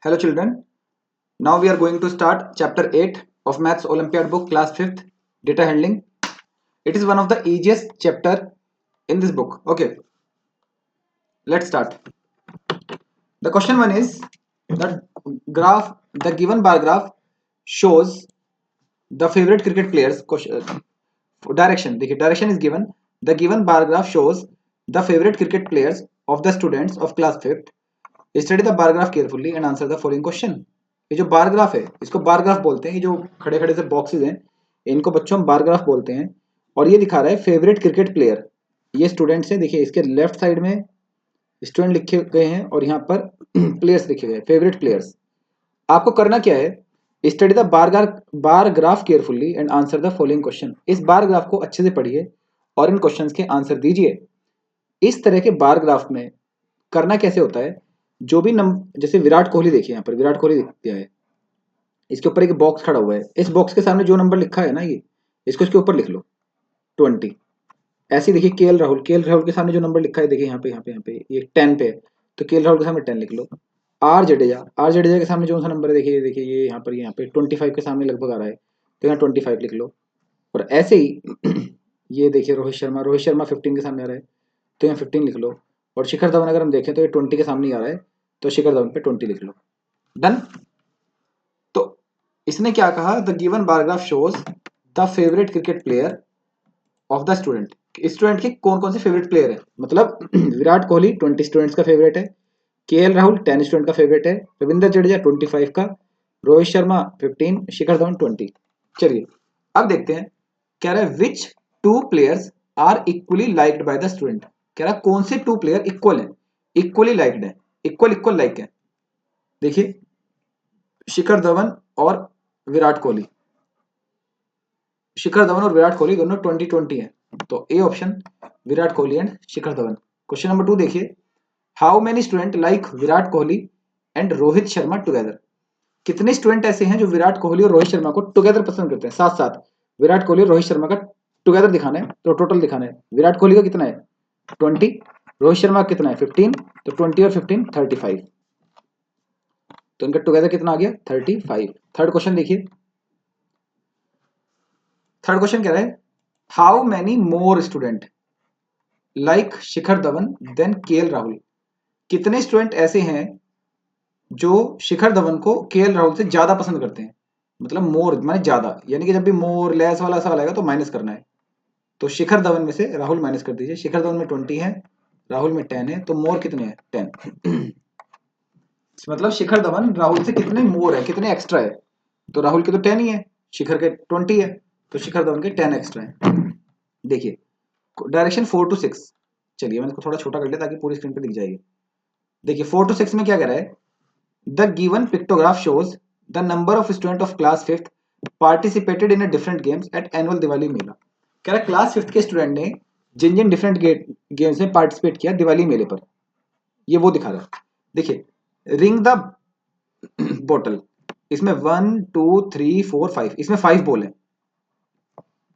Hello children, now we are going to start chapter 8 of Maths Olympiad book class 5th data handling. It is one of the easiest chapter in this book. Okay, let's start. The question one is the given bar graph shows the favorite cricket players. Direction, देखिए direction is given. The given bar graph shows the favorite cricket players of the students of class 5th. Study the bar graph carefully and answer the following question. ये जो bar graph है इसको bar graph बोलते हैं. ये जो खड़े खड़े से बॉक्सेस हैं इनको बच्चों हम बार ग्राफ बोलते हैं. और ये दिखा रहा है फेवरेट क्रिकेट प्लेयर. ये स्टूडेंट्स हैं. देखिए इसके लेफ्ट साइड में स्टूडेंट लिखे गए हैं और यहाँ पर प्लेयर्स लिखे गए, फेवरेट प्लेयर्स. आपको करना क्या है, study the bar graph carefully and answer the following question. इस बार ग्राफ को अच्छे से पढ़िए और इन क्वेश्चंस के आंसर दीजिए. इस तरह के बार ग्राफ में करना कैसे होता है, जो भी नंबर, जैसे विराट कोहली देखिए, यहाँ पर विराट कोहली दिया है, इसके ऊपर एक बॉक्स खड़ा हुआ है. इस बॉक्स के सामने जो नंबर लिखा है ना, ये इसको इसके ऊपर लिख लो 20. ऐसे देखिए के एल राहुल के सामने जो नंबर लिखा है, देखिए यहाँ पे ये 10 पे है, तो के एल राहुल के सामने 10 लिख लो. आर जडेजा के सामने जो सा नंबर है, देखिए ये यहाँ पे 25 के सामने लगभग आ रहा है, तो यहाँ 25 लिख लो. और ऐसे ही ये देखिए रोहित शर्मा 15 के सामने आ रहा है, तो यहाँ 15 लिख लो. और शिखर धवन अगर हम देखें तो ये 20 के सामने ही आ रहा है, तो शिखर धवन पे 20 लिख लो. डन. तो इसने क्या कहा, the given bar graph shows the favourite cricket player of the student. Student के कौन कौन से फेवरेट प्लेयर है, मतलब विराट कोहली 20 स्टूडेंट्स का फेवरेट है, के एल राहुल 10 स्टूडेंट का फेवरेट है, रविंद्र जडेजा 25 का, रोहित शर्मा 15, शिखर धवन 20. चलिए अब देखते हैं. कह रहा है which two players are equally liked by the student. कह रहा है कौन से टू प्लेयर इक्वल है, इक्वली लाइक्ड है, इक्वल लाइक है. देखिए शिखर धवन और विराट कोहली, दोनों 20-20 हैं, तो A option Virat Kohli and Shikhar Dhawan. Question number 2 देखिए, how many student like Virat Kohli and Rohit Sharma together. कितने स्टूडेंट ऐसे हैं जो विराट कोहली और रोहित शर्मा को टुगेदर पसंद करते हैं, साथ साथ. विराट कोहली और रोहित शर्मा का टुगेदर दिखाना है, तो टोटल दिखाना है. विराट कोहली का कितना है 20, रोहित शर्मा का कितना है 15, तो 20 और 15 35, तो इनका टुगेदर कितना आ गया 35. थर्ड क्वेश्चन देखिए, थर्ड क्वेश्चन कह रहा है how many more student like Shikhar Dhawan than K L Rahul. कितने स्टूडेंट ऐसे हैं जो शिखर धवन को के एल राहुल से ज्यादा पसंद करते हैं. मतलब मोर माने ज्यादा, यानी कि जब भी मोर लेस वाला सवाल आएगा तो माइनस करना है. तो शिखर धवन में से राहुल माइनस कर दीजिए. शिखर धवन में 20 है, राहुल में 10 है, तो मोर कितने हैं 10. मतलब शिखर धवन राहुल से कितने मोर है, कितने एक्स्ट्रा है. तो राहुल के तो 10 ही है, शिखर के 20 है, तो शिखर धवन के 10 एक्स्ट्रा है. देखिए डायरेक्शन 4 to 6. चलिए मैं इसको थोड़ा छोटा कर लिया ताकि पूरी स्क्रीन पे दिख जाएगी. देखिए 4 to 6 में क्या कह रहा है, the given pictograph shows the number of student of class 5th participated in different games at annual Diwali मेला. कह रहा है क्लास 5th के स्टूडेंट ने जिन जिन डिफरेंट गेम्स में पार्टिसिपेट किया दिवाली मेले पर, ये वो दिखा रहा है. देखिए रिंग द बोतल, इसमें 1 2 3 4 5, इसमें 5 बॉल है.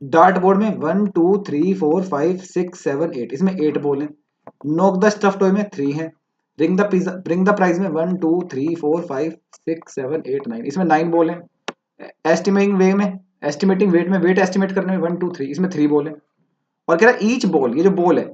डार्ट बोर्ड में 1 2 3 4 5 6 7 8, इसमें 8 बॉल है. नोक द स्टफ टॉय में 3 है. रिंग द प्राइज में 1 2 3 4 5 6 7 8 9, इसमें 9 बॉल है. एस्टिमेटिंग वेट में वेट एस्टिमेट करने में 1 2 3, इसमें 3 बॉल है. और कह रहा है ईच बॉल, ये जो बॉल है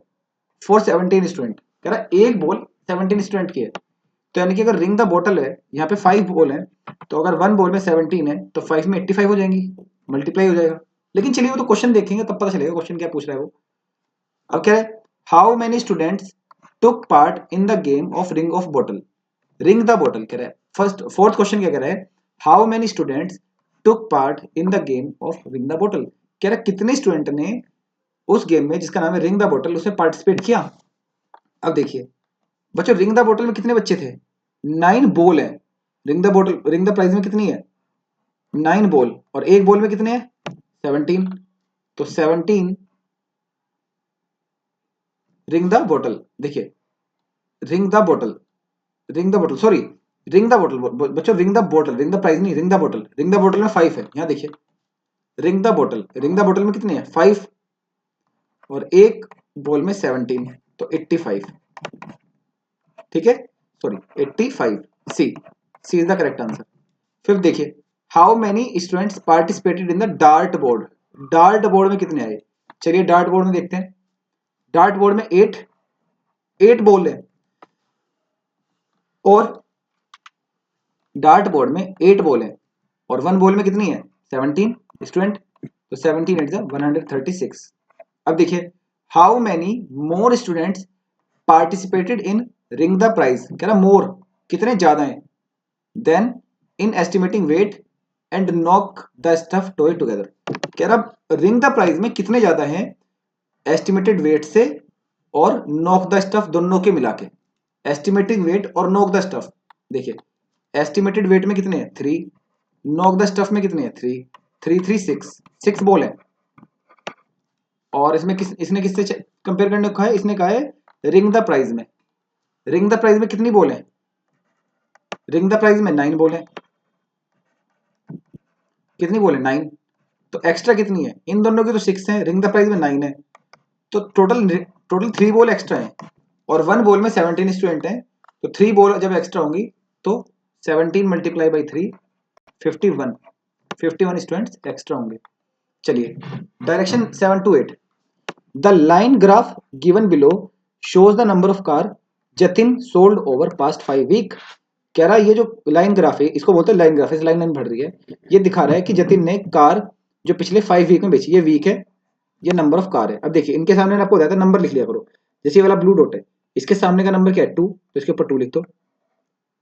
फॉर 17 स्टूडेंट. कह रहा है एक बॉल 17 स्टूडेंट की है. तो यानी कि अगर रिंग द बॉटल है, यहाँ पे 5 बॉल है, तो अगर 1 बॉल में 17 है तो 5 में 85 हो जाएंगी, मल्टीप्लाई हो जाएगा. लेकिन चलिए वो तो क्वेश्चन देखेंगे तब पता चलेगा क्वेश्चन क्या पूछ रहा है वो. अब क्या है, how many students took part in the game of ring of bottle. Ring the bottle कह रहा है. फोर्थ क्वेश्चन क्या कह रहा है, how many students took part in the game of ring the bottle. कह रहा है कितने स्टूडेंट ने उस गेम में जिसका नाम है रिंग द बॉटल उसमें पार्टिसिपेट किया. अब देखिए बच्चों रिंग द बॉटल में कितने बच्चे थे, 9 बॉल है. रिंग द प्राइज में कितनी है 9 बॉल, और एक बॉल में कितने हैं 17, तो 17 रिंग द बॉटल. देखिए ring the bottle sorry ring the bottle बच्चों, रिंग द प्राइज नहीं, रिंग द बॉटल में 5 है. यहाँ देखिए रिंग द बॉटल में कितने हैं 5, और एक बॉल में 17, तो 85. ठीक है, sorry 85 C. C is the correct answer. Fifth देखिए, how many students participated in the dart board. Dart board में कितने आए? चलिए डार्ट बोर्ड में देखते हैं। डार्ट बोर्ड में 8 बॉल है, और डार्ट बोर्ड में 8 बॉल है, और 1 बॉल में कितनी है? 17 स्टूडेंट। तो 17 एट द 136। अब देखिए, how many more students participated in ring the prize. कह रहा मोर कितने ज्यादा हैं, than in estimating weight and knock the stuff toy together. कह रहा रिंग द प्राइज में कितने ज्यादा हैं एस्टिमेटेड वेट से और नॉक द स्टफ दोनों के मिला के। एस्टिमेटिंग वेट और नॉक द स्टफ, देखिए एस्टिमेटेड वेट में कितने हैं? 3, नॉक द स्टफ में कितने हैं? 3, 3 3 6 बॉल है। और इसमें इसने किससे कंपेयर करने को कहा है? इसने कहा है रिंग द प्राइज में। रिंग द प्राइज में कितनी बॉल है? रिंग द प्राइज में 9 बॉल है। कितनी बॉल है? 9। तो एक्स्ट्रा कितनी है? इन दोनों की तो 6 है, रिंग द प्राइज में 9 है, तो टोटल 3 बॉल एक्स्ट्रा है, और 1 बॉल में 17 स्टूडेंट हैं, तो 3 बॉल जब एक्स्ट्रा होंगी तो 17 मल्टीप्लाई बाई 3 51 स्टूडेंट्स एक्स्ट्रा होंगे। चलिए direction 7 to 8। The line graph given below shows the number of car Jatin sold over past 5 week. कह रहा है ये जो लाइन ग्राफ है, इसको बोलते हैं लाइन ग्राफ, इस लाइन बढ़ रही है, ये दिखा रहा है कि जतिन ने कार जो पिछले 5 वीक में बेची, ये वीक है, ये नंबर ऑफ कार है। अब देखिए इनके सामने आपको बताया था नंबर लिख लिया करो। जैसे ये वाला ब्लू डॉट है, इसके सामने का नंबर क्या है? 2, तो इसके ऊपर 2 लिख दो।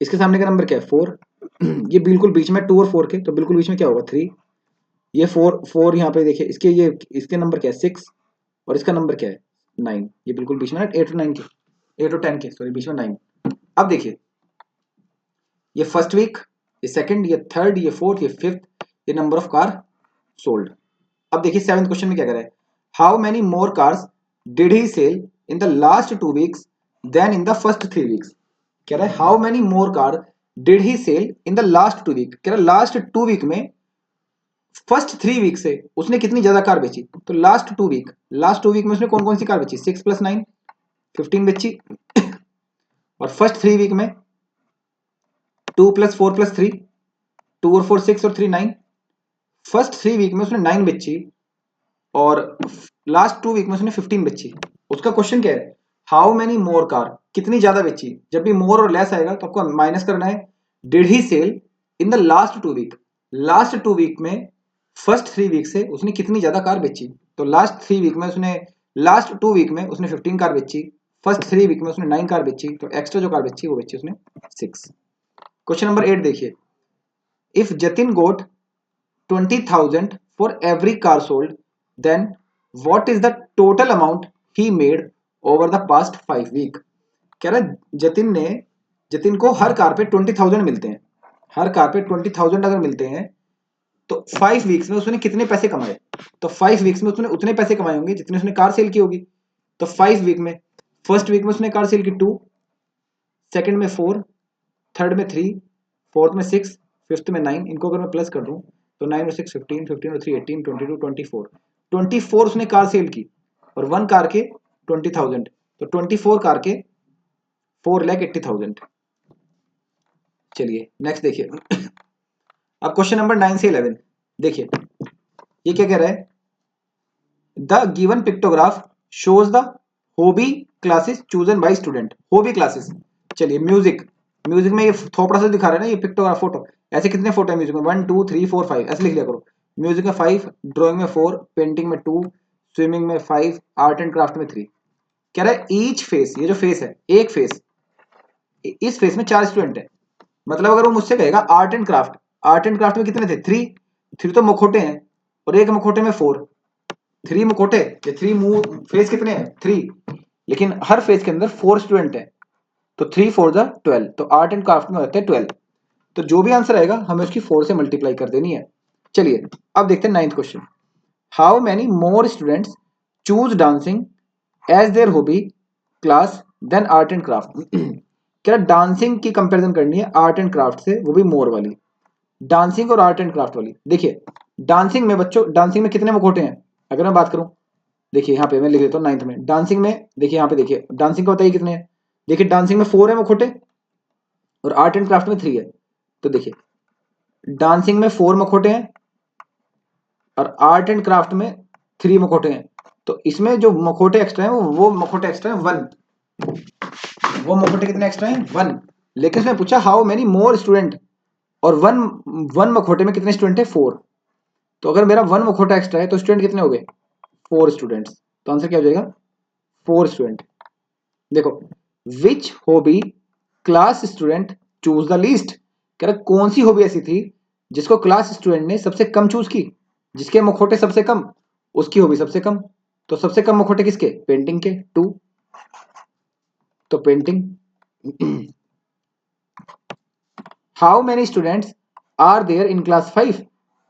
इसके सामने का नंबर क्या है? 4। ये बिल्कुल बीच में 2 और 4 के, तो बिल्कुल बीच में क्या होगा? 3। ये 4 यहाँ पे देखिए, इसके नंबर क्या है? 6, और इसका नंबर क्या है? 9। ये बिल्कुल बीच में ना 8 और 9 के, 8 और 10 के, सॉरी बीच में 9। अब देखिए ये फर्स्ट वीक, ये सेकंड, ये थर्ड, ये फोर्थ, ये फिफ्थ, ये नंबर ऑफ कार सोल्ड। अब देखिए 7th क्वेश्चन में क्या कर रहा है? How many more cars did he sell in the last 2 weeks than in the first 3 weeks. कह रहा है how many more car did he sell in the last 2 week. कह रहा है लास्ट 2 वीक में, फर्स्ट 3 वीक से उसने कितनी ज्यादा कार बेची। तो लास्ट 2 वीक में उसने कौन कौन सी कार बेची? 6 + 9 15 बेची। और फर्स्ट 3 वीक में 2 + 4 + 3, 2 और 4 6 और 3 9। फर्स्ट 3 वीक में उसने 9 बेची, और लास्ट 2 वीक में उसने 15 बेची। उसका क्वेश्चन क्या है? हाउ मेनी मोर कार, कितनी ज्यादा बेची। जब भी मोर और लेस आएगा तो आपको माइनस करना है। Did he sell in the last 2 week, last 2 week में फर्स्ट 3 वीक से उसने कितनी ज्यादा कार बेची। तो लास्ट 3 वीक में उसने, लास्ट 2 वीक में उसने 15 कार बेची, फर्स्ट 3 वीक में उसने 9 कार बेची, तो एक्स्ट्रा जो कार बेची वो बेची उसने 6। क्वेश्चन नंबर 8 देखिए, if Jatin got 20,000 for every car sold, then what is the total amount he made over the past 5 week. कह रहा है जतिन को हर कार पे 20,000 मिलते हैं, हर कार पे 20,000 अगर मिलते हैं तो 5 वीक्स में उसने कितने पैसे कमाए। तो 5 वीक्स में उसने उतने पैसे कमाए होंगे जितने उसने कार सेल की होगी। तो 5 वीक में, फर्स्ट वीक में उसने कार सेल की 2, सेकंड में 4, थर्ड में 3, फोर्थ में 6, फिफ्थ में 9। इनको अगर मैं प्लस कर दूं तो 9 और 6 15, 15 और 3 18, 22 24, 24 उसने कार सेल की, और 1 कार के 20,000, तो 24 कार के 4,80,000। चलिए नेक्स्ट देखिए। अब क्वेश्चन नंबर 9 से 11 देखिए, ये क्या कह रहा है? The given pictograph shows the hobby classes chosen bye student. Hobby classes, चलिए म्यूजिक में ये थोपड़ा सा दिखा रहा है ना, ये पिक्टोग्राफ फोटो। ऐसे कितने फोटो है म्यूजिक में? 1 2 3 4 5, ऐसे लिख लिया करो। म्यूजिक में 5, ड्राइंग में 4, पेंटिंग में 2, स्विमिंग में 5, आर्ट एंड क्राफ्ट में 3। कह रहा है ईच फेस, ये जो फेस है, एक फेस, इस फेस में 4 स्टूडेंट है। मतलब अगर वो मुझसे कहेगा art and craft, art and craft में कितने थे? 3 तो मुखोटे हैं, और एक मुखोटे में 4, 3 मुखोटे, ये 3 मुंह, फेस कितने हैं? 3, लेकिन हर फेस के अंदर 4 स्टूडेंट है, तो 3 4 द 12, तो आर्ट एंड क्राफ्ट में होते हैं 12। तो जो भी आंसर आएगा हमें उसकी 4 से मल्टीप्लाई कर देनी है। चलिए अब देखते हैं 9th question. How many more students choose dancing as their hobby class than art and craft. क्या डांसिंग की कंपैरिजन करनी है आर्ट एंड क्राफ्ट से, वो भी मोर वाली। डांसिंग और आर्ट एंड क्राफ्ट वाली। देखिए डांसिंग में बच्चों, डांसिंग में कितने मुखौटे हैं अगर मैं बात करूं? देखिए यहाँ पे मैं लिख देता हूँ 9th में। डांसिंग में देखिए यहाँ पे देखिए, डांसिंग का बताइए कितने हैं? देखिए डांसिंग में 4 है मुखौटे, और आर्ट एंड क्राफ्ट में 3 है। तो देखिए डांसिंग में 4 मखोटे हैं और आर्ट एंड क्राफ्ट में 3 मखोटे हैं। तो इसमें जो मखोटे एक्स्ट्रा है वो मखोटे एक्स्ट्रा है 1। वो मखोटे कितने एक्स्ट्रा हैं 1। लेकिन उसने पूछा हाउ मेनी मोर स्टूडेंट, और वन मखोटे में कितने स्टूडेंट है 4। तो अगर मेरा 1 मखोटा एक्स्ट्रा है तो स्टूडेंट कितने हो गए 4 स्टूडेंट्स। तो आंसर क्या हो जाएगा 4 स्टूडेंट। देखो which hobby class student choose the least, कह रहा कौन सी हॉबी ऐसी थी जिसको क्लास स्टूडेंट ने सबसे कम चूज की, जिसके मखोटे सबसे कम उसकी हॉबी सबसे कम। तो सबसे कम मखोटे किसके, पेंटिंग के 2। तो painting. How many students are there in class 5,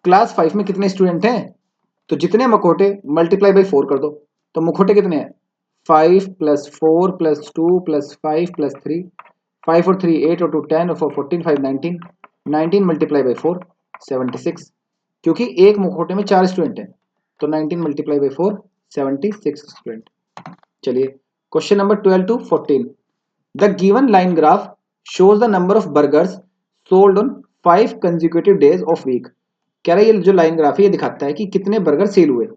class 5 में कितने स्टूडेंट हैं। तो जितने मखोटे मल्टीप्लाई बाई 4 कर दो। तो मखोटे कितने हैं 5 + 4 + 2 + 5 + 3, 5 और 3 8 और 2 10 और 4 14 5 19, 19 मल्टीप्लाई बाई 4 76, क्योंकि एक मुखौटे में 4 स्टूडेंट हैं। तो 19 मल्टीप्लाई बाई 4 76 स्टूडेंट। चलिए question number 12 to 14। The given line graph shows the number of burgers sold on 5 consecutive days of week. कह रहा है ये जो लाइन ग्राफ है ये दिखाता है कि कितने बर्गर सेल हुए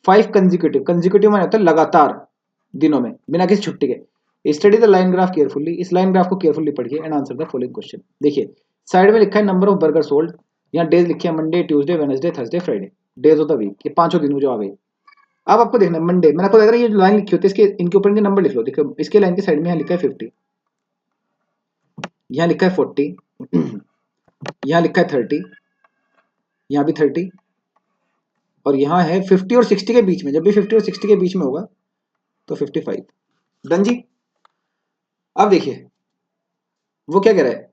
5 कंसेक्यूटिव, कंसेक्यूटिव माने होता है लगातार दिनों में बिना किसी छुट्टी के। Study the line graph carefully, इस लाइन ग्राफ को केयरफुली पढ़िए and answer the following question. देखिए साइड में लिखा है नंबर ऑफ बर्गर सोल्ड, यहाँ डेज लिखे हैं Monday Tuesday Wednesday Thursday Friday, days of the week, ये पांचों दिन जो आ गए। अब आपको देखना है मंडे, मैंने आपको लग रहा है ये जो लाइन लिखी होती है इसके इनके ऊपर इनके नंबर लिख लो। देखो इसके लाइन के साइड में यहाँ लिखा है 50, यहाँ लिखा है 40, यहाँ लिखा है 30, यहाँ भी 30, और यहाँ है 50 और 60 के बीच में। जब भी 50 और 60 के बीच में होगा तो 55। डन जी। अब देखिए वो क्या कह रहा है,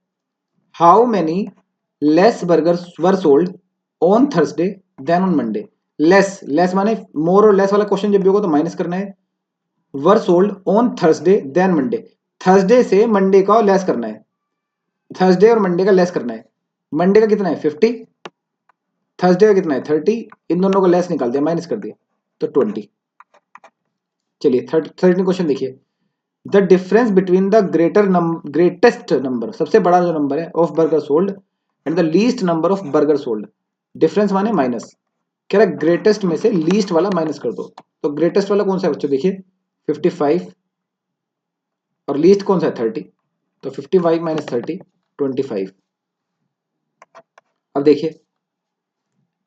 how many less burgers were sold on Thursday than on Monday. Less, less माने मोर और लेस वाला क्वेश्चन जब भी होगा तो माइनस करना है। Were sold on Thursday than Monday, Thursday से मंडे का लेस करना है, थर्सडे और मंडे का लेस करना है। मंडे का कितना है 50, थर्सडे का कितना है 30, इन दोनों को लेस निकाल दिया माइनस कर दिया तो 20। चलिए 13 क्वेश्चन देखिए, the difference between the greatest number, सबसे बड़ा जो नंबर है of burger sold and the least number of burger sold. Difference माने माइनस, कह रहा है ग्रेटेस्ट में से लीस्ट वाला माइनस कर दो। तो ग्रेटेस्ट वाला कौन सा है बच्चों, देखिए 55, और लीस्ट कौन सा है 30। तो 55 - 30 25। अब देखिए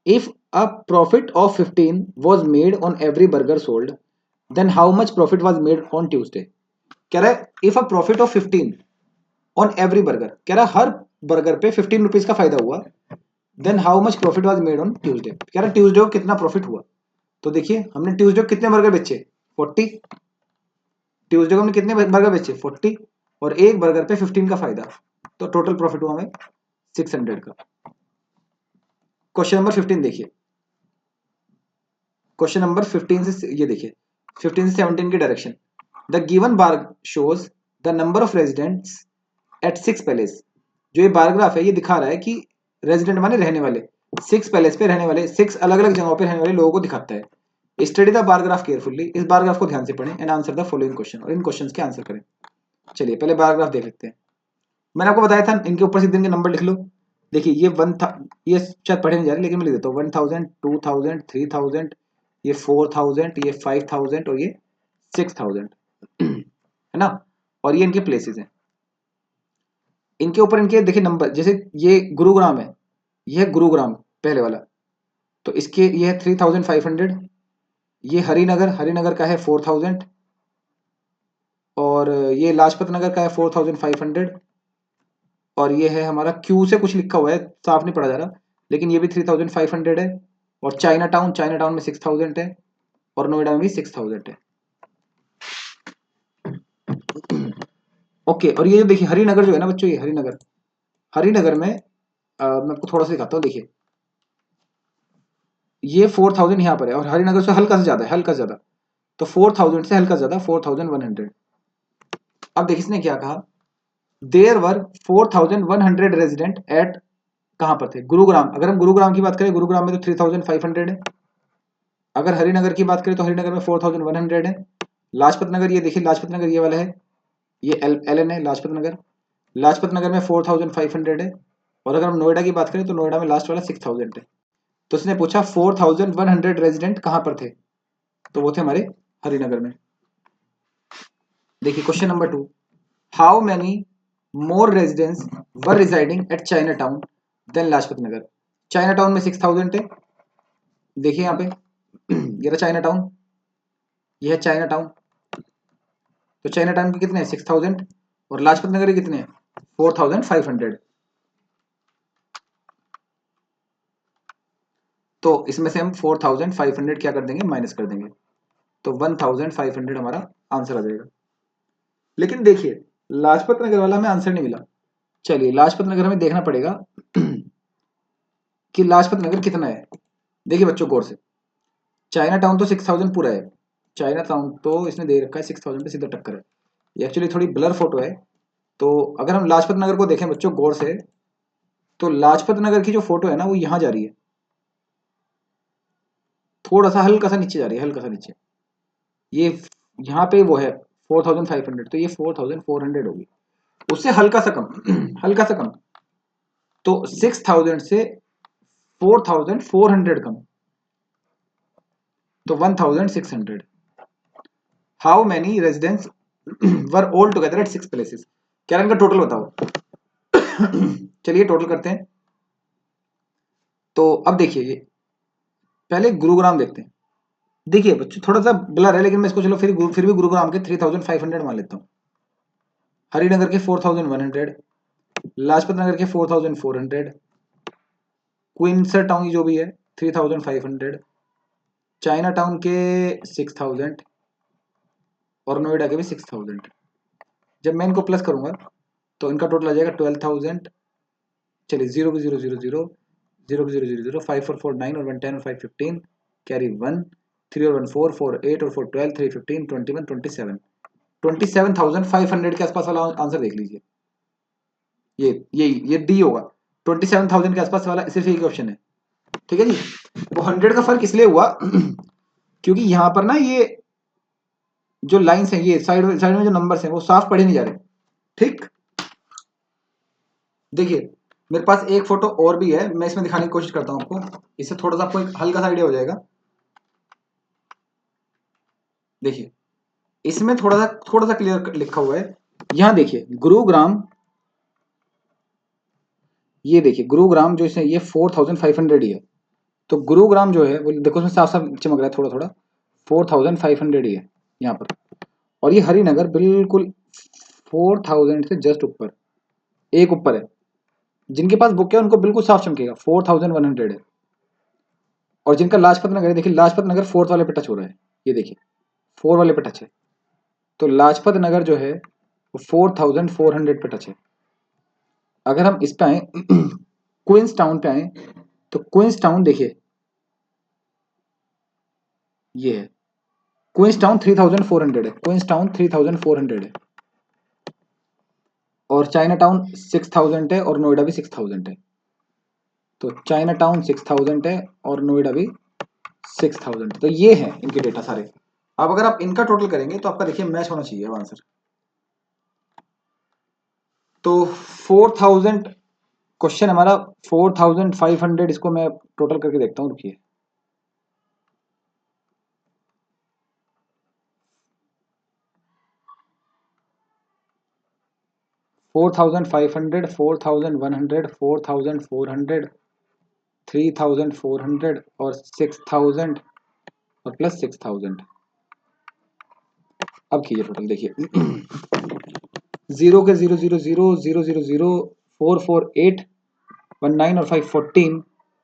if a profit of 15 was made on every burger sold then how much profit was made on Tuesday. कह रहा है if a profit of 15 on every burger, कह रहा है हर बर्गर पे 15 रुपीज का फायदा हुआ, then how much profit was made on Tuesday. कह रहा है ट्यूसडे को कितना प्रॉफिट हुआ। तो देखिए हमने ट्यूसडे को कितने बर्गर बेचे 40, ट्यूसडे को हमने कितने बर्गर बेचे 40, और एक बर्गर पे 15 का फायदा, तो टोटल प्रॉफिट हुआ हमें 600 का। क्वेश्चन नंबर 15 देखिए, क्वेश्चन नंबर 15 से ये देखिए 15 से 17 की direction. The given bar shows the number of residents at 6 palace. जो ये बार ग्राफ है ये दिखा रहा है कि रेजिडेंट माने रहने वाले, 6 पैलेस पे रहने वाले, 6 अलग अलग जगहों पे रहने वाले लोगों को दिखाता है। Study the bar graph carefully, इस बार ग्राफ को ध्यान से पढ़ें and answer the following question, और इन क्वेश्चंस के आंसर करें। चलिए पहले बार ग्राफ देख लेते हैं। मैंने आपको बताया था इनके ऊपर सीधे इनके नंबर लिख लो। देखिए ये ये शायद पढ़े नहीं जा रहे लेकिन मैं लिख देता हूँ 1000 2000 3000, ये 4000, ये 5000 और ये 6000 है ना। और ये इनके प्लेसेस हैं, इनके ऊपर इनके देखिए नंबर, जैसे ये गुरुग्राम है, ये है गुरुग्राम पहले वाला, तो इसके ये है 3500। ये हरिनगर, हरिनगर का है 4000, और ये लाजपत नगर का है 4500, और ये है हमारा क्यू से कुछ लिखा हुआ है साफ नहीं पढ़ा जा रहा, लेकिन ये भी 3500 है। और चाइना टाउन, चाइना टाउन में 6000 है, और नोएडा में भी 6000 है। ओके, और ये जो देखिए हरिनगर जो है ना बच्चों, ये हरिनगर, हरिनगर में मैं आपको थोड़ा सा दिखाता हूँ। देखिए ये 4000 यहाँ पर है, और हरिनगर से हल्का से ज्यादा है, हल्का से ज्यादा, तो 4000 से हल्का ज्यादा 4100। अब देखिए इसने क्या कहा, देयर वर 4100 रेजिडेंट एट, कहां पर थे गुरुग्राम। अगर हम गुरुग्राम की बात करें, गुरुग्राम में तो 3500 है। अगर हरिनगर की बात करें तो हरिनगर में 4100 है। लाजपत नगर, ये देखिए लाजपत नगर ये वाला है, ये एल एन है लाजपत नगर, लाजपत नगर में 4500 है। और अगर हम नोएडा की बात करें तो नोएडा में लास्ट वाला 6000 है। तो उसने पूछा 4100 रेजिडेंट कहाँ पर थे, तो वो थे हमारे हरिनगर में। देखिए question number 2, how many more residents were residing at Chinatown than Lajpat Nagar. Chinatown में 6000 है, देखिए यहाँ पे ये रहा चाइना टाउन, ये है चाइना टाउन। तो चाइना टाउन के कितने हैं 6000 और लाजपत नगर के कितने हैं 4500। तो इसमें से हम 4500 क्या कर देंगे, माइनस कर देंगे, तो 1500 हमारा आंसर आ जाएगा। लेकिन देखिए लाजपत नगर वाला हमें आंसर नहीं मिला। चलिए लाजपत नगर हमें देखना पड़ेगा कि लाजपत नगर कितना है। देखिए बच्चों गौर से, चाइना टाउन तो 6000 पूरा है, चाइना टाउन तो इसने दे रखा है 6000 पे सीधा टक्कर है। ये एक्चुअली थोड़ी ब्लर फोटो है। तो अगर हम लाजपत नगर को देखें बच्चों गौर से, तो लाजपत नगर की जो फोटो है ना वो यहाँ जा रही है, थोड़ा सा हल्का सा नीचे जा रही है, हल्का सा नीचे। ये यहाँ पे वो है 4500, तो ये 4400 होगी, उससे हल्का सा कम हल्का सा कम। तो 6000 से 4400 कम, तो 1600। How many residents were all together at 6 places, क्या इनका टोटल बताओ। चलिए टोटल करते हैं। तो अब देखिए ये पहले गुरुग्राम देखते हैं। देखिए बच्चों थोड़ा सा ब्लर है, लेकिन मैं इसको चलो फिर भी गुरुग्राम के 3500 मान लेता हूँ, हरिनगर के 4100, लाजपत नगर के 4400, क्वींसर टाउन जो भी है 3500, चाइना टाउन के 6000 और नोएडा के भी 6000। जब मैं इनको प्लस करूंगा तो इनका टोटल आ जाएगा 12000। चलिए 0 0 0 0 0 0 5449 और 110 और 515 कैरी 1 3 और 1 4 4 8 और 4 12 3 15 21 27 27500 के आसपास वाला आंसर देख लीजिए। ये डी होगा, 27000 के आसपास वाला सिर्फ एक ऑप्शन है। ठीक है जी। वो 100 का फर्क इसलिए हुआ क्योंकि यहाँ पर ना ये जो लाइंस हैं, ये साइड साइड में जो नंबर्स हैं वो साफ पढ़े नहीं जा रहे। ठीक, देखिए मेरे पास एक फोटो और भी है, मैं इसमें दिखाने की कोशिश करता हूँ आपको, इससे थोड़ा सा आपको एक हल्का सा आइडिया हो जाएगा। देखिए इसमें थोड़ा सा क्लियर लिखा हुआ है। यहाँ देखिए गुरुग्राम, ये देखिए गुरुग्राम जो इसमें ये 4500 ही है। तो गुरुग्राम जो है वो देखो उसमें साफ साफ चमक रहा है थोड़ा थोड़ा, 4500 ही है यहाँ पर। और ये हरिनगर बिल्कुल 4000 से जस्ट ऊपर, एक ऊपर है। जिनके पास बुक है उनको बिल्कुल साफ चमकेगा, 4100 है। और जिनका लाजपत नगर है, देखिए लाजपत नगर 4th वाले पे टच हो रहा है, ये देखिए 4 वाले पे टच है। तो लाजपत नगर जो है वो 4400 पे टच है। अगर हम इस पे आए क्वींस टाउन पे आए, तो क्वींस टाउन देखिए ये है, क्वींस टाउन 3400 है, क्वींस टाउन 3400 है। और चाइना टाउन 6000 है और नोएडा भी 6000 है। तो चाइना टाउन 6000 है और नोएडा भी 6000। तो ये है इनके डेटा सारे। अब अगर आप इनका टोटल करेंगे तो आपका देखिए मैच होना चाहिए अब आंसर। तो 4000 क्वेश्चन हमारा 4500, इसको मैं टोटल करके देखता हूँ, रुकिए। 4500, 4100, 4400, 3400 और 6000 और प्लस 6000। अब कीजिए टोटल, देखिए 0 के 0 0 0 0 0 0 4 4 8 1 9 और 5 14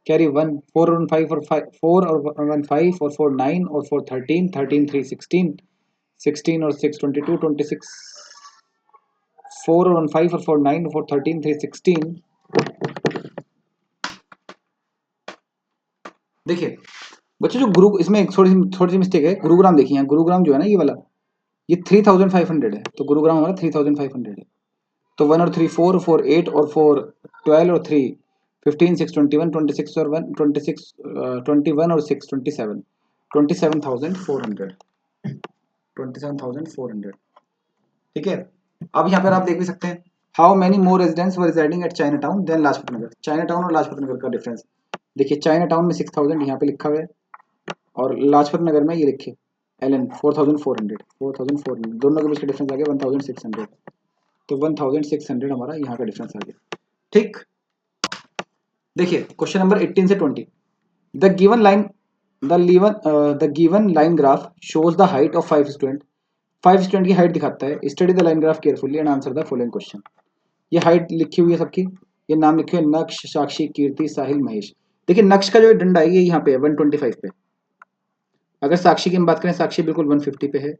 कैरी 1 4 और 5 और 5 4 और 1 5 और 4 9 और 4 13 13 3 16 16 और 6 22 26 4 और 1 5 और 4 9 और 4 13 3 16। देखिए बच्चों जो गुरु, इसमें एक थोड़ी सी मिस्टेक है। गुरुग्राम देखिए, यहाँ गुरुग्राम जो है ना ये वाला, ये 3500 है। तो गुरुग्राम हमारा 3500 है। तो 1 और 3 4 4 8 और 4 12 और 3 15 6 21 26 और 1 26 21 और 6 27 27400 27400। ठीक है। अब यहाँ पर आप देख भी सकते हैं how many more residents were residing at Chinatown than Lajpat Nagar. Chinatown और लाजपत नगर का डिफरेंस देखिए, चाइना टाउन में 6000 यहाँ पे लिखा हुआ है और लाजपत नगर में ये लिखे एलन 4400 दोनों के बीच का डिफरेंस आ गया 1600। तो 1600 हमारा यहाँ का डिफरेंस आ गया। ठीक, देखिए क्वेश्चन नंबर 18 से 20। The given line the given line graph shows the height of 5 student. 5 student की हाइट दिखाता है। Study the line graph carefully and answer the following question. ये हाइट लिखी हुई है सबकी, ये नाम लिखे हुए नक्श, साक्षी, कीर्ति, साहिल, महेश। देखिए नक्श का जो डंडा है ये यहाँ पे है 125 पे। अगर साक्षी की हम बात करें, साक्षी बिल्कुल 150 पे है।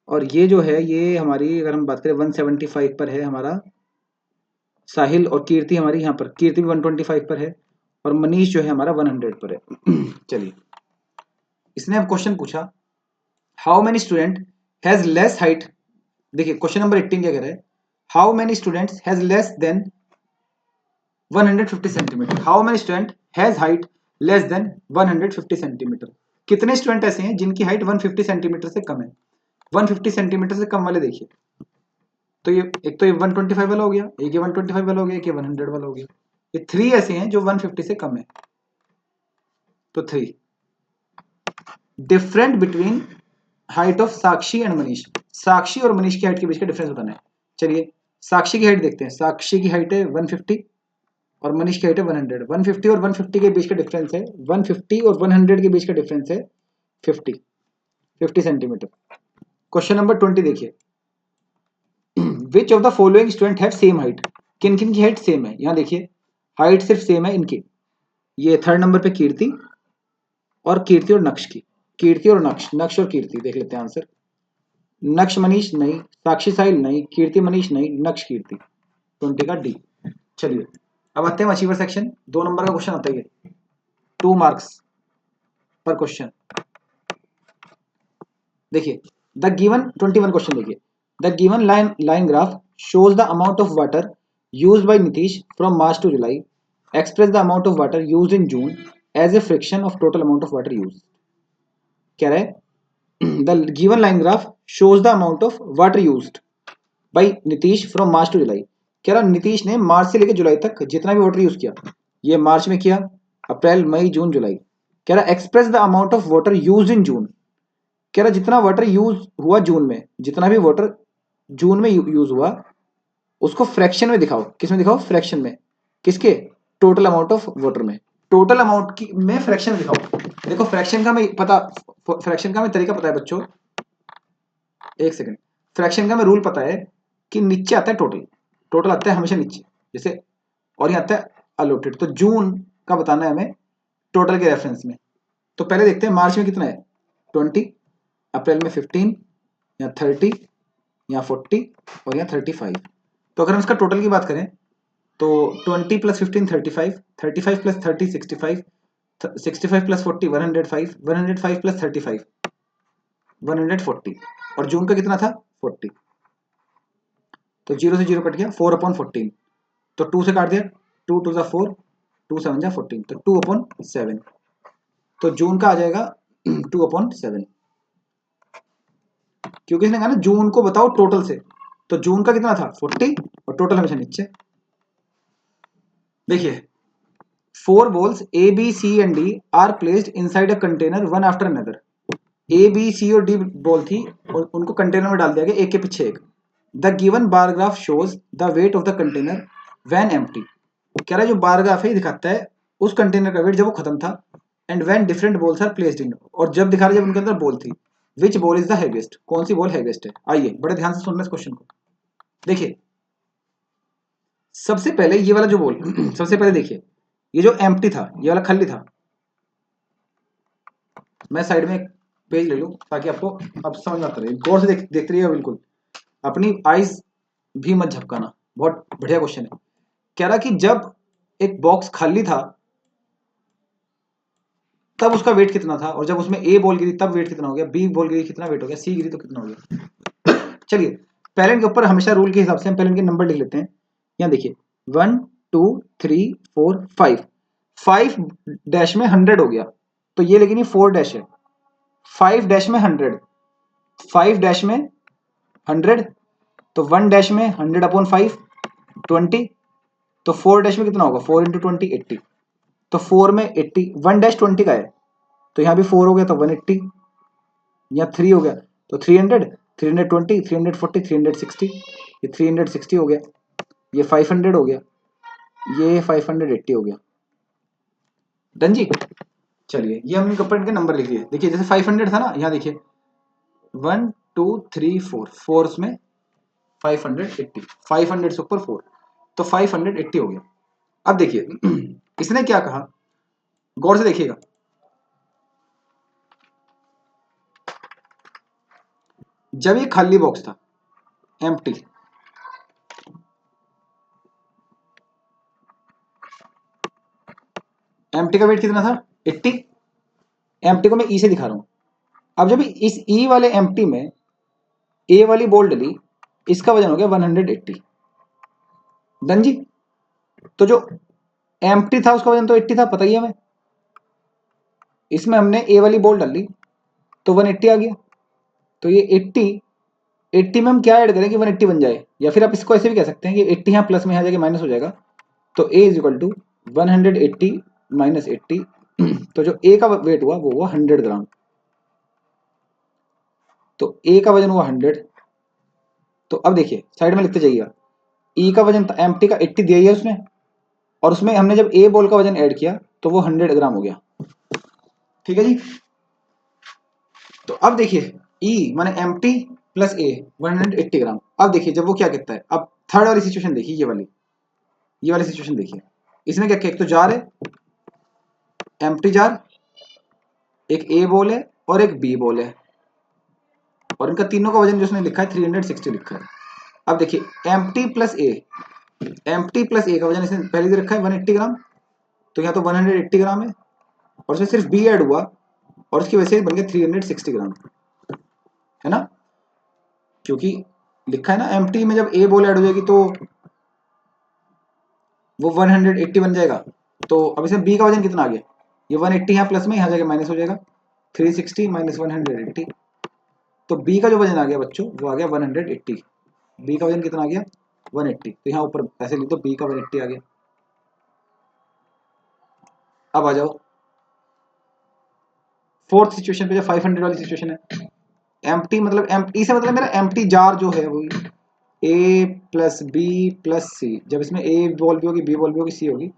और ये जो है ये हमारी, अगर हम बात करें 175 पर है हमारा साहिल, और कीर्ति हमारी यहाँ पर, कीर्ति भी 125 पर है, और मनीष जो है हमारा 100 पर है। चलिए, इसने अब क्वेश्चन पूछा how many student has less height. देखिए क्वेश्चन नंबर 18 क्या कह रहा है, how many students has less than 150 centimetre. How many student has height less than 150 centimetre. कितने स्टूडेंट ऐसे हैं जिनकी हाइट 150 सेंटीमीटर से कम है। 150 सेंटीमीटर से कम वाले देखिए, तो ये एक तो ये 125 वाला हो गया, एक ये 125 वाला हो गया, एक ये 100 वाला हो गया। ये 3 ऐसे हैं जो 150 से कम है। तो 3 different between height of Sakshi and Manish. Sakshi और मनीष की हाइट के बीच का डिफरेंस बताना है। चलिए साक्षी की हाइट देखते हैं। साक्षी की हाइट है 150 और मनीष की हाइट है 100। 150 और 150 के बीच का डिफरेंस है, 150 और 100 के बीच का डिफरेंस है 50 सेंटीमीटर। क्वेश्चन नंबर 20 देखिए, which of the following student have same height. किन किन की हाइट सेम है, यहाँ देखिए हाइट सिर्फ सेम है इनकी। ये 3rd नंबर पे कीर्ति और नक्श की। कीर्ति और नक्श, नक्श और कीर्ति देख लेते हैं आंसर। नक्श मनीष नहीं, साक्षी साहिल नहीं, कीर्ति मनीष नहीं, नक्श कीर्ति। 20 का डी। चलिए अब आते हैं अचीवर सेक्शन। 2 नंबर का क्वेश्चन आता है, 2 मार्क्स पर क्वेश्चन। देखिए द गिवन 21 क्वेश्चन देखिए, the given line graph shows the amount of water used by Nitish from March to July. Express the amount of water used in June as a fraction of total amount of water used. क्या रहा है, the given line graph shows the amount of water used by Nitish from March to July. कह रहा नीतीश ने मार्च से लेकर जुलाई तक जितना भी वाटर यूज किया, ये मार्च में किया, अप्रैल मई जून जुलाई। कह रहा express the amount of water use in June. कह रहा जितना वाटर यूज हुआ जून में, जितना भी वाटर जून में यूज हुआ उसको फ्रैक्शन में दिखाओ। किसमें दिखाओ, फ्रैक्शन में। किसके, टोटल अमाउंट ऑफ वाटर में। टोटल अमाउंट की में फ्रैक्शन दिखाओ। देखो फ्रैक्शन का मैं पता, फ्रैक्शन का मैं तरीका पता है बच्चों, एक सेकंड। फ्रैक्शन का मैं रूल पता है कि नीचे आता है टोटल, टोटल आता है हमेशा नीचे जैसे, और ये आता है अलॉटेड। तो जून का बताना है हमें टोटल के रेफरेंस में। तो पहले देखते हैं मार्च में कितना है 20, अप्रैल में 15, या 30, या 40, और या 35। तो अगर हम इसका टोटल की बात करें तो 20 प्लस 15 35, 35 प्लस 30 65, 65 प्लस 40 105, 105 प्लस 35 140, और जून का कितना था 40। तो 0 से 0 कट गया, 4/14। तो 2 से काट दिया, 2 2 जा 4, 2 7 जा 14, तो 2/7। तो जून का आ जाएगा 2/7, क्योंकि इसने कहा ना जून को बताओ टोटल से। तो जून का कितना था 40, और टोटल हमेशा नीचे। देखिए 4 balls A, B, C and D are placed inside a container one after another. A, B, C और D बॉल थी और उनको कंटेनर में डाल दिया गया एक के पीछे एक। The given bar graph shows the weight of the container when empty. कह रहा है जो बार ग्राफ है ये दिखाता है उस कंटेनर का वेट जब वो खत्म था, and when different balls are placed in, और जब दिखा रहा है जब उनके अंदर बॉल थी। विच बॉल इज द हैवीएस्ट, कौन सी बॉल हैवीएस्ट है। आइए बड़े ध्यान से सुनना इस क्वेश्चन को। देखिए सबसे पहले ये वाला जो बॉल सबसे पहले देखिए ये जो एम्प्टी था, ये वाला खाली था। मैं साइड में एक पेज ले लूं ताकि आपको अब समझ में आता रहे, गौर से देखते रहिए, बिल्कुल अपनी आईज भी मत झपकाना। बहुत बढ़िया क्वेश्चन है। कह रहा कि जब एक बॉक्स खाली था तब उसका वेट कितना था, और जब उसमें ए बॉल गिरी तब वेट कितना हो गया, बी बॉल गिरी कितना वेट हो गया, सी गिरी तो कितना हो गया। चलिए पैरेंट के ऊपर हमेशा रूल के हिसाब से हम पैरेंट के नंबर लिख लेते हैं। यहाँ देखिए 1 2 3 4 5, 5 डैश में 100 हो गया, तो ये लेकिन ये 4 डैश है। 5 डैश में 100, 5 डैश में 100, तो 1 डैश में 100/5, 20, तो 4 डैश में कितना होगा, 4 इंटू 20 80, तो 4 में 80, 1 डैश 20 का है तो यहाँ भी 4 हो गया तो 180, यहाँ 3 हो गया तो 300, 320, 340, 360, ये 360 हो गया, ये 500 हो गया, ये 580 हो गया। डन जी। चलिए ये हमने कंपोनेंट के नंबर लिख दिए। देखिए जैसे 500 था ना, यहाँ देखिए 1 2 3 4, 4 में 580, 500 से ऊपर 4, तो 580 हो गया। अब देखिए इसने क्या कहा, गौर से देखिएगा, जब ये खाली बॉक्स था एम्प्टी, एम्प्टी का वेट कितना था 80, एम्प्टी को मैं ई से दिखा रहा हूं। अब जब इस ई वाले एम्प्टी में ए वाली बॉल डली, इसका वजन हो गया 180। डन जी। तो जो एम्प्टी था उसका वजन तो 80 था, पता ही है हमें, इसमें हमने ए वाली बॉल डाली तो 180 आ गया, तो ये 80 में हम क्या ऐड करें कि 180 बन जाए, या फिर आप इसको ऐसे भी कह सकते हैं कि 80 यहाँ प्लस में आ जाएगा माइनस हो जाएगा, तो ए इज इक्वल टू 180 माइनस 80, तो जो ए का वेट हुआ वो हुआ 100 ग्राम, तो ए का वजन हुआ 100। तो अब देखिए साइड में लिखते जाइएगा, ई का वजन था एम्प्टी का 80 दिया ही है उसने, और उसमें हमने जब ए बॉल का वजन ऐड किया तो वो 100 ग्राम हो गया। ठीक है जी। तो अब देखिए ई माने एम्प्टी प्लस ए 180 ग्राम। अब देखिए जब वो क्या कहता है, अब थर्ड वाली सिचुएशन देखिए, ये वाली सिचुएशन देखिए, इसने क्या किया, एक तो जार है, एम्प्टी जार, एक ए बॉल है और एक बी बॉल है, और इनका तीनों का वजन जो उसने लिखा है 360 लिखा है। अब देखिए एम्प्टी प्लस ए, एम्प्टी प्लस ए का वजन इसने पहले से रखा है 180 ग्राम, तो यहाँ तो 180 ग्राम है, और उसमें सिर्फ बी ऐड हुआ और उसकी वजह से बन गया 360 ग्राम, है ना, क्योंकि लिखा है ना एम्प्टी में जब ए बॉल ऐड हो जाएगी तो वो 180 बन जाएगा। तो अब इसमें बी का वजन कितना आ गया, ये 180 यहाँ प्लस में, यहाँ जाके माइनस हो जाएगा, 360 माइनस 180, तो बी का जो वजन आ गया बच्चों वो आ गया 180। बी का वजन कितना आ गया 180, तो यहाँ ऊपर ऐसे लिख दो बी का 180 आ गया। अब आ जाओ फोर्थ सिचुएशन पे, जो 500 वाली सिचुएशन है, एम्प्टी मतलब एम्प्टी से मतलब मेरा एम्प्टी जार जो है वो ए प्लस बी प्लस सी, जब इसमें ए बॉल भी होगी बी बॉल भी होगी सी होगी,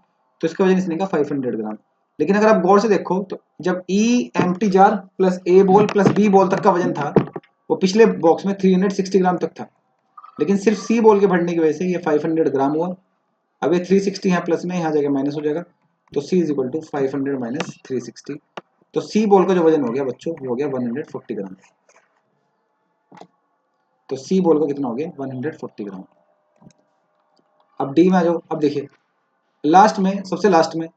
तो इसका वजन इसने कहा 500 ग्राम। लेकिन अगर आप गौर से देखो तो जब ई एम्प्टी जार प्लस ए बॉल प्लस बी बॉल तक का वजन था वो पिछले बॉक्स में 360 ग्राम तक था, लेकिन सिर्फ सी बॉल के बढ़ने की वजह से ये 500 ग्राम हुआ। अब ये 360 यहाँ प्लस में, यहाँ जाके माइनस हो जाएगा, तो सी इज इक्वल टू 500 माइनस 360, तो सी बॉल का जो वजन हो गया बच्चों वो हो गया 140 ग्राम। तो सी बॉल का कितना हो गया 140 ग्राम। अब डी में आ जाओ। अब देखिए लास्ट में, सबसे लास्ट में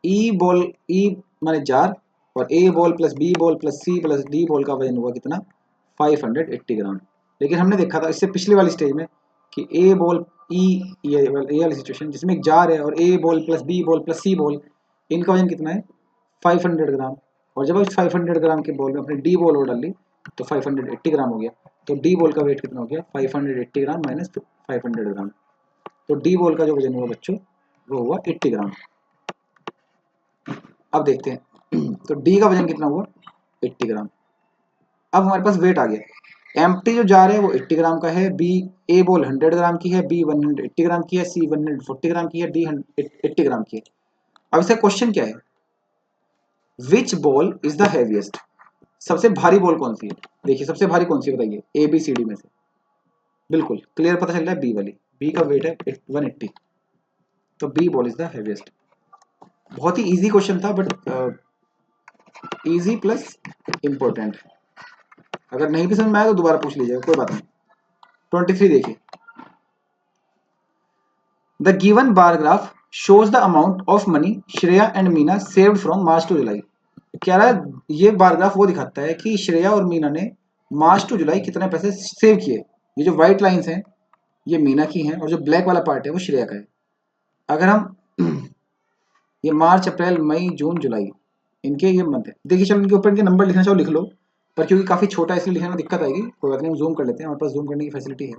ई बॉल, ई माने जार, और A ball plus B ball plus C plus D ball का वजन हुआ कितना 580 ग्राम। लेकिन हमने देखा था इससे पिछले वाली स्टेज में कि ए बॉल ई, ये वाली सिचुएशन जिसमें एक जार है और A ball plus B ball plus C ball, इनका वजन कितना है 500 ग्राम, और जब इस 500 ग्राम के बॉल में अपने डी बॉल और डाल ली तो 580 ग्राम हो गया। तो डी बॉल का वेट कितना हो गया 580 ग्राम माइनस 500 ग्राम, तो डी बॉल का जो वजन हुआ बच्चों वो हुआ 80 ग्राम। अब देखते हैं तो डी का वजन कितना हुआ 80 ग्राम। अब हमारे पास वेट आ गया, एम्प्टी जो जार है वो 80 ग्राम का है, बी ए बॉल 100 ग्राम की है, बी 180 ग्राम की है, सी 140 ग्राम की है, डी 80 ग्राम की है। अब इसका क्वेश्चन क्या है, विच बॉल इज द हैवीएस्ट, सबसे भारी बॉल कौन सी है। देखिए सबसे भारी कौन सी बताइए, ए बी सी डी में से, बिल्कुल क्लियर पता चल रहा है बी वाली, बी का वेट है 180, तो B ball is the heaviest. बहुत ही इजी क्वेश्चन था, बट इजी प्लस इंपॉर्टेंट, अगर नहीं भी समझ में आया तो दोबारा पूछ लीजिएगा, कोई बात नहीं। 23 देखिए, the given bar graph shows the amount of money Shreya and Meena saved from March to July. कह रहा है ये बार ग्राफ वो दिखाता है कि श्रेया और मीना ने मार्च टू जुलाई कितने पैसे सेव किए। ये जो व्हाइट लाइंस हैं ये मीना की हैं और जो ब्लैक वाला पार्ट है वो श्रेया का है। अगर हम ये मार्च अप्रैल मई जून जुलाई इनके ये मंथ है, देखिए चलो इनके ऊपर इनके नंबर लिखना चाहो लिख लो, पर क्योंकि काफी छोटा है इसलिए लिखने में दिक्कत आएगी, कोई बात नहीं हम जूम कर लेते हैं, हमारे पास जूम करने की फैसिलिटी है।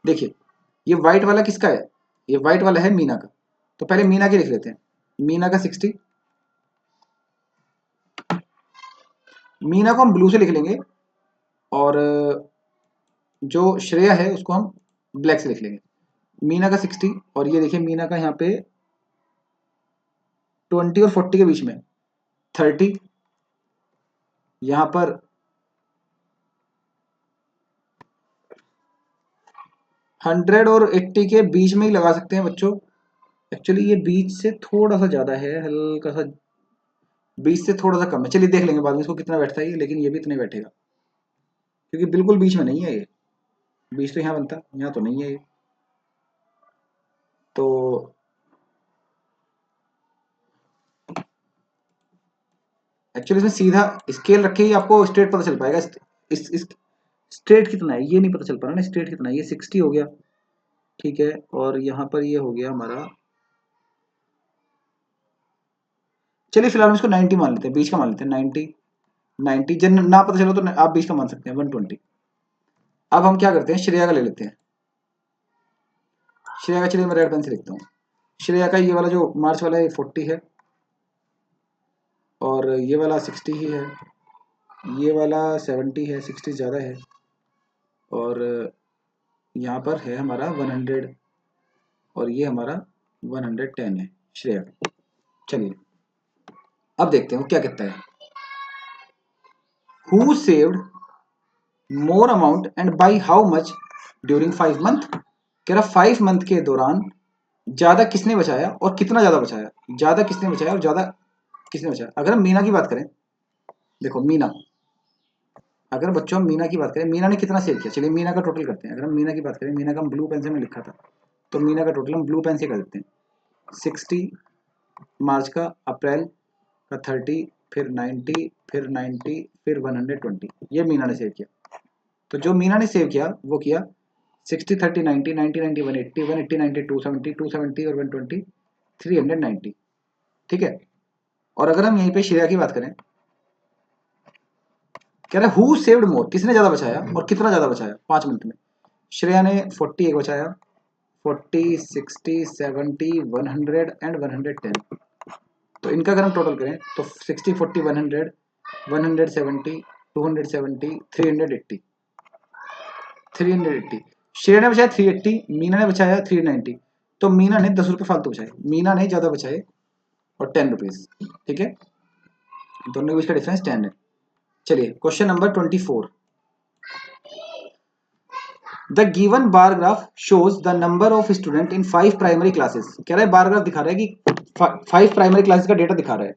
देखिए ये व्हाइट वाला किसका है, ये व्हाइट वाला है मीना का, तो पहले मीना के लिख लेते हैं। मीना का 60, मीना को हम ब्लू से लिख लेंगे और जो श्रेया है उसको हम ब्लैक से लिख लेंगे। मीना का 60 और ये देखिए मीना का यहाँ पे 20 और 40 के बीच में 30, यहाँ पर 100 और 80 के बीच में ही लगा सकते हैं बच्चों। एक्चुअली ये बीच से थोड़ा सा ज़्यादा है, हल्का सा बीच से थोड़ा सा कम है। चलिए देख लेंगे बाद में इसको कितना बैठता है ये, लेकिन ये भी इतना ही बैठेगा क्योंकि बिल्कुल बीच में नहीं है ये। बीच तो यहाँ बनता, यहाँ तो नहीं है ये। तो एक्चुअली इसमें सीधा स्केल रखे ही आपको स्ट्रेट पता चल पाएगा। इस स्ट्रेट कितना है ये नहीं पता चल पा रहा ना, स्ट्रेट कितना है। ये 60 हो गया, ठीक है, और यहाँ पर ये हो गया हमारा, चलिए फिलहाल हम इसको 90 मान लेते हैं, बीच का मान लेते हैं। 90 90 जन ना पता चलो तो आप बीच का मान सकते हैं 120। अब हम क्या करते हैं, श्रेया का ले लेते हैं। श्रेया का, चलिए मैं रेड पेन से लिखता हूँ। श्रेया का ये वाला जो मार्च वाला है 40 है और ये वाला 60 ही है, ये वाला 70 है, 60 ज़्यादा है, और यहाँ पर है हमारा 100 और ये हमारा 110 है श्रेया का। चलिए अब देखते हैं वो क्या कहता है। Who saved more amount and by how much during 5 month. कह रहा 5 मंथ के दौरान ज्यादा किसने बचाया और कितना ज्यादा बचाया। ज्यादा किसने बचाया और ज्यादा किसने बचाया। अगर हम मीना की बात करें, देखो मीना, अगर बच्चों हम मीना की बात करें, मीना ने कितना सेव किया। चलिए मीना का टोटल करते हैं। अगर हम मीना की बात करें, मीना का हम ब्लू पेन से हमने लिखा था, तो मीना का टोटल हम ब्लू पेन से कर देते हैं। 60 मार्च का, अप्रैल का 30, फिर 90, फिर 90, फिर 120, ये मीना ने सेव किया। तो जो मीना ने सेव किया वो किया 60, 30, 90, 90, 90, 180, 180, 90, 270, 270 और 120, 390, ठीक है। और अगर हम यहीं पे श्रेया की बात करें, कह रहे हु सेव्ड मोर, किसने ज्यादा बचाया और कितना ज्यादा बचाया 5 मंथ में। श्रेया ने 40 एक बचाया, 40, 60, 70, 100 एंड 110। तो इनका अगर हम टोटल करें तो 60, 40, 100, 170, 270, 380, 380। श्रेया ने बचाया 380, मीना ने बचाया 390। तो मीना ने 10 रुपये फालतू बचाए, मीना ने ज्यादा बचाए और 10 रुपीज, ठीक है। दोनों के बीच का डिफरेंस 10 है। चलिए question number 24। The given bar graph shows the number of student in 5 primary classes. कह रहा है बार ग्राफ दिखा रहा है कि 5 प्राइमरी क्लासेस का डेटा दिखा रहा है।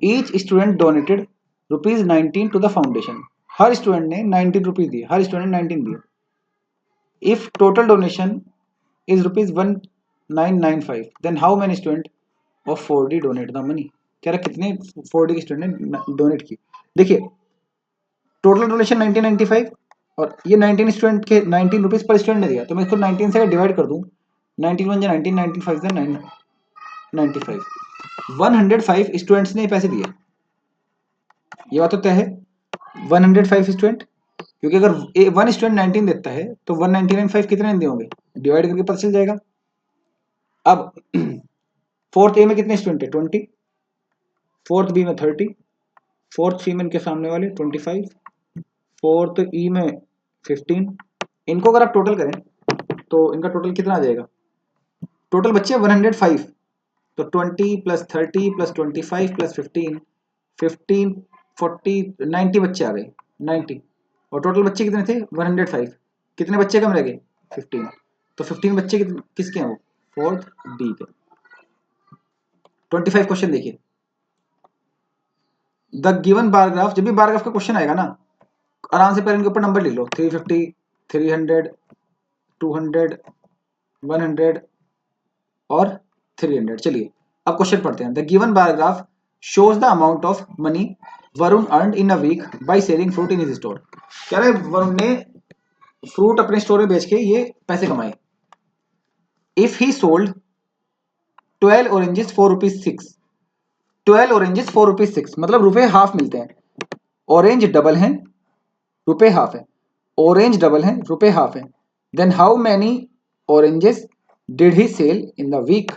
Each student donated ₹19 to the foundation. हर स्टूडेंट ने 19 रुपीज दिए, हर स्टूडेंट 19 दिए। If total donation is ₹1995, then how many student of 4D donate the money। कह रहा कितने 4D के स्टूडेंट ने डोनेट की। देखिए टोटल डोनेशन 1995 और ये 19 स्टूडेंट के 19 रुपीज पर स्टूडेंट ने दिया, तो मैं इसको 19 से डिवाइड कर दूं। 19 1 19, 19 5 95, 105 स्टूडेंट्स ने पैसे दिए, ये बात तो तय है। 105 स्टूडेंट, क्योंकि अगर वन स्टूडेंट 19 देता है तो 199 कितने दिए होंगे, डिवाइड करके पता चल जाएगा। अब फोर्थ ए में कितने स्टूडेंट है 20, फोर्थ बी में 30, फोर्थ सी में के सामने वाले 25, फोर्थ ई में 15। इनको अगर आप टोटल करें तो इनका टोटल कितना आ जाएगा। टोटल बच्चे 105, तो 20 प्लस 30 प्लस 25 प्लस 15, 15 40 90 बच्चे आ गए 90। और टोटल बच्चे कितने थे 105, कितने बच्चे कम रह गए 15। तो 15 बच्चे किसके हैं वो फोर्थ डी के। 25 क्वेश्चन देखिए। द गिवन बार ग्राफ, जब भी बार ग्राफ का क्वेश्चन आएगा ना आराम से पहले इनके ऊपर नंबर लिख लो 350, 300, 200, 100 और 300। चलिए अब क्वेश्चन पढ़ते हैं। The given bar graph shows the amount of money Varun earned in a week by selling fruit in his store. कह रहे वरुण ने फ्रूट अपने स्टोर में बेच के ये पैसे कमाए। If he sold 12 oranges ₹4.6, 12 oranges ₹4.6 मतलब रुपए हाफ मिलते हैं। ऑरेंज डबल है, रुपए हाफ है। ऑरेंज डबल है, रुपए हाफ है। Then how many oranges did he sell in the week,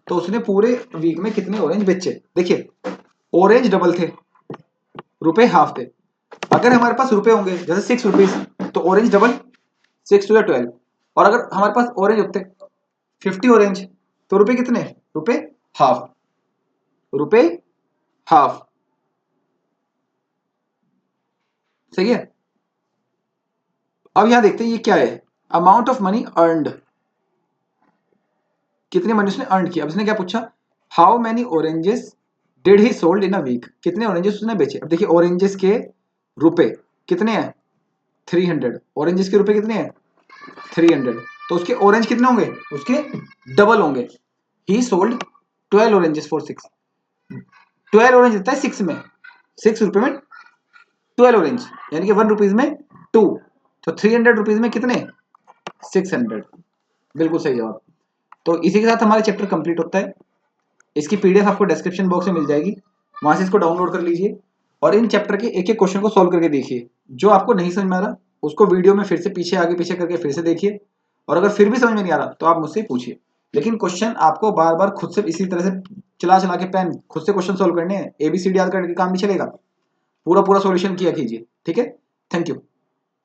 तो उसने पूरे वीक में कितने ऑरेंज बेचे। देखिए ऑरेंज डबल थे, रुपए हाफ थे। अगर हमारे पास रुपए होंगे जैसे 6 रुपीज, तो ऑरेंज डबल 6 टू 12। और अगर हमारे पास ऑरेंज होते 50 ऑरेंज, तो रुपए कितने, रुपए हाफ, रुपए हाफ। सही है। अब यहां देखते हैं ये क्या है, अमाउंट ऑफ मनी अर्नड, कितने मनी उसने अर्न किया। अब इसने क्या पूछा, how many oranges did he sold in a week, कितने ऑरेंजेस उसने बेचे। अब देखिए ऑरेंजेस के रुपए कितने हैं 300, ऑरेंजेस के रुपए कितने हैं 300, तो उसके ऑरेंज कितने होंगे, उसके डबल होंगे। ही सोल्ड 12 ऑरेंजेस फॉर 6, 12 ऑरेंज देता है 6 में, 6 रुपए में 12 ऑरेंज, यानी कि 1 रुपीज में 2, तो 300 रुपीज में कितने 600। बिल्कुल सही जवाब। तो इसी के साथ हमारा चैप्टर कंप्लीट होता है। इसकी पीडीएफ आपको डिस्क्रिप्शन बॉक्स में मिल जाएगी, वहां से इसको डाउनलोड कर लीजिए और इन चैप्टर के एक एक क्वेश्चन को सॉल्व करके देखिए। जो आपको नहीं समझ में आ रहा उसको वीडियो में फिर से पीछे आगे पीछे करके फिर से देखिए, और अगर फिर भी समझ में नहीं आ रहा तो आप मुझसे पूछिए। लेकिन क्वेश्चन आपको बार बार खुद से इसी तरह से चला चला के पेन खुद से क्वेश्चन सॉल्व करने हैं, एबीसीडी याद करने का काम नहीं चलेगा, पूरा पूरा सॉल्यूशन किया कीजिए। ठीक है, थैंक यू।